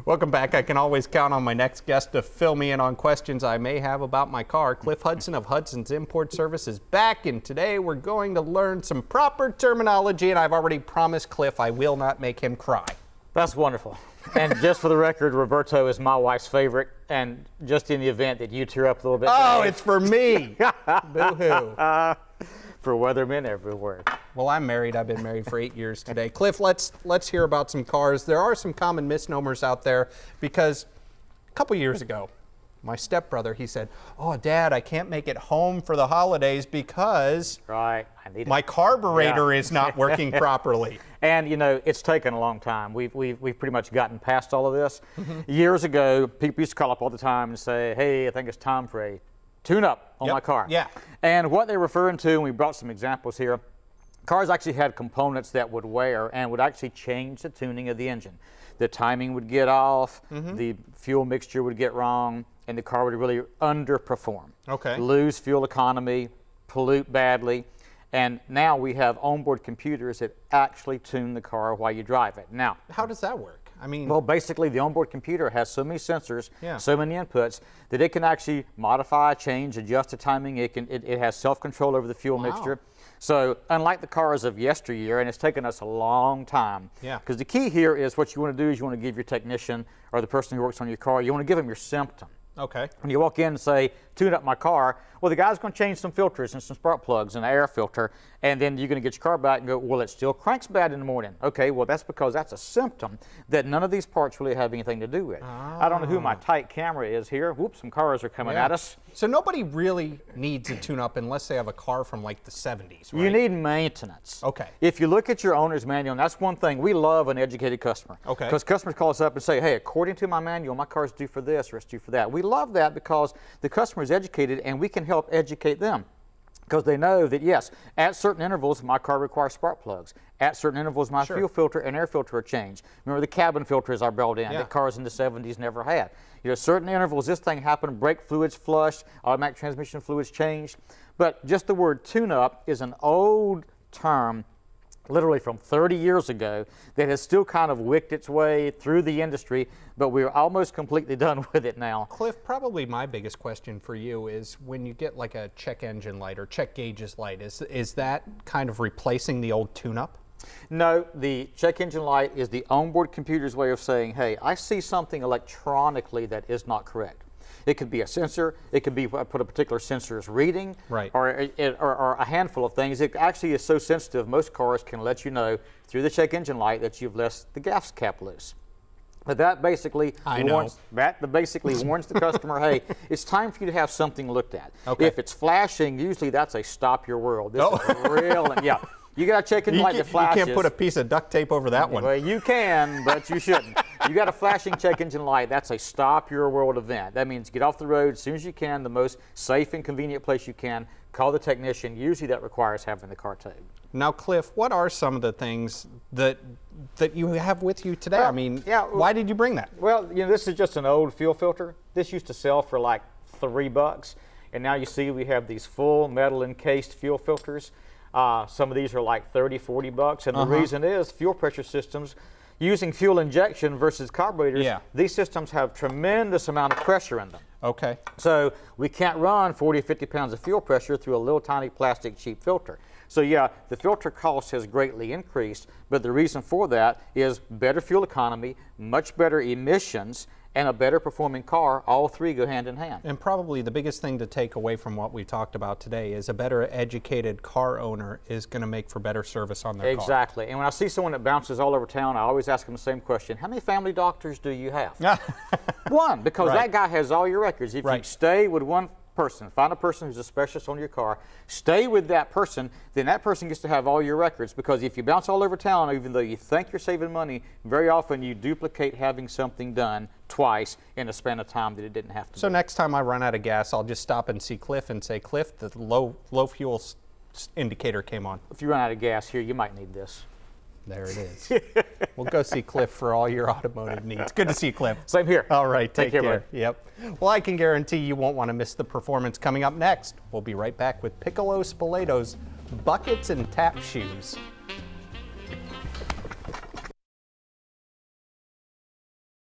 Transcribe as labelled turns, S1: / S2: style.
S1: Welcome back. I can always count on my next guest to fill me in on questions I may have about my car. Cliff Hudson of Hudson's Import Service is back, and today we're going to learn some proper terminology, and I've already promised Cliff I will not make him cry.
S2: That's wonderful. And just for the record, Roberto is my wife's favorite, and just in the event that you tear up a little bit.
S1: Oh, it's for me. Boo-hoo.
S2: For weathermen everywhere.
S1: Well, I'm married. I've been married for 8 years today. Cliff, let's hear about some cars. There are some common misnomers out there because a couple years ago, my stepbrother, he said, "Oh, Dad, I can't make it home for the holidays because my carburetor is not working properly."
S2: And you know, it's taken a long time. We've pretty much gotten past all of this. Years ago, people used to call up all the time and say, "Hey, I think it's time for a tune-up on my car."
S1: Yeah.
S2: And what they're referring to, and we brought some examples here, cars actually had components that would wear and would actually change the tuning of the engine. The timing would get off, the fuel mixture would get wrong, and the car would really underperform.
S1: Okay.
S2: Lose fuel economy, pollute badly. And now we have onboard computers that actually tune the car while you drive it. Now,
S1: how does that work? I mean,
S2: well, basically the onboard computer has so many sensors, so many inputs, that it can actually modify, change, adjust the timing. It has self-control over the fuel mixture. So unlike the cars of yesteryear, and it's taken us a long time, because the key here is what you want to do is you want to give your technician or the person who works on your car, you want to give them your symptom.
S1: Okay.
S2: When you walk in and say, "Tune up my car," well, the guy's going to change some filters and some spark plugs and an air filter, and then you're going to get your car back and go, "Well, it still cranks bad in the morning." Okay, well, that's because that's a symptom that none of these parts really have anything to do with. I don't know who my tight camera is here. Whoops, some cars are coming at us.
S1: So nobody really needs a tune-up unless they have a car from like the 70s, right?
S2: You need maintenance.
S1: Okay.
S2: If you look at your owner's manual, and that's one thing, we love an educated customer.
S1: Okay.
S2: Because customers call us up and say, "Hey, according to my manual, my car's due for this or it's due for that." We love that because the customer is educated and we can help educate them. Because they know that, yes, at certain intervals, my car requires spark plugs. At certain intervals, my fuel filter and air filter are changed. Remember the cabin filters are brought in that cars in the 70s never had. You know, certain intervals, this thing happened, brake fluids flushed, automatic transmission fluids changed. But just the word tune-up is an old term, literally from 30 years ago, that has still kind of wicked its way through the industry, but we're almost completely done with it now.
S1: Cliff, probably my biggest question for you is when you get like a check engine light or check gauges light, is that kind of replacing the old tune-up?
S2: No, the check engine light is the onboard computer's way of saying, "Hey, I see something electronically that is not correct." It could be a sensor, it could be what a particular sensor is reading, or a handful of things. It actually is so sensitive, most cars can let you know through the check engine light that you've left the gas cap loose. But that basically warns the customer, "Hey, it's time for you to have something looked at." If it's flashing, usually that's a stop your world. This is real, and you got a check engine light that flashes.
S1: You can't put a piece of duct tape over that one.
S2: Well, you can, but you shouldn't. You got a flashing check engine light, that's a stop your world event. That means get off the road as soon as you can, the most safe and convenient place you can, call the technician. Usually that requires having the car towed.
S1: Now, Cliff, what are some of the things that you have with you today?
S2: Well,
S1: I mean, why did you bring that?
S2: Well, you know, this is just an old fuel filter. This used to sell for like $3, and now you see we have these full metal encased fuel filters. Some of these are like $30-40, and the reason is fuel pressure systems using fuel injection versus carburetors. These systems have tremendous amount of pressure in them.
S1: Okay.
S2: So we can't run 40 or 50 pounds of fuel pressure through a little tiny plastic cheap filter. So the filter cost has greatly increased, but the reason for that is better fuel economy, much better emissions, and a better performing car. All three go hand in hand.
S1: And probably the biggest thing to take away from what we talked about today is a better educated car owner is going to make for better service on their car.
S2: Exactly. And when I see someone that bounces all over town, I always ask them the same question: how many family doctors do you have? One, because that guy has all your records. If you stay with one person, find a person who's a specialist on your car, stay with that person, then that person gets to have all your records, because if you bounce all over town, even though you think you're saving money, very often you duplicate having something done twice in a span of time that it didn't have to.
S1: So next time I run out of gas, I'll just stop and see Cliff and say, "Cliff, the low fuel indicator came on."
S2: If you run out of gas here, you might need this.
S1: There it is. We'll go see Cliff for all your automotive needs. Good to see you, Cliff.
S2: Same here.
S1: All right, take care.
S2: Buddy.
S1: Yep. Well, I can guarantee you won't want to miss the performance coming up next. We'll be right back with Piccolo Spoletos Buckets and Tap Shoes.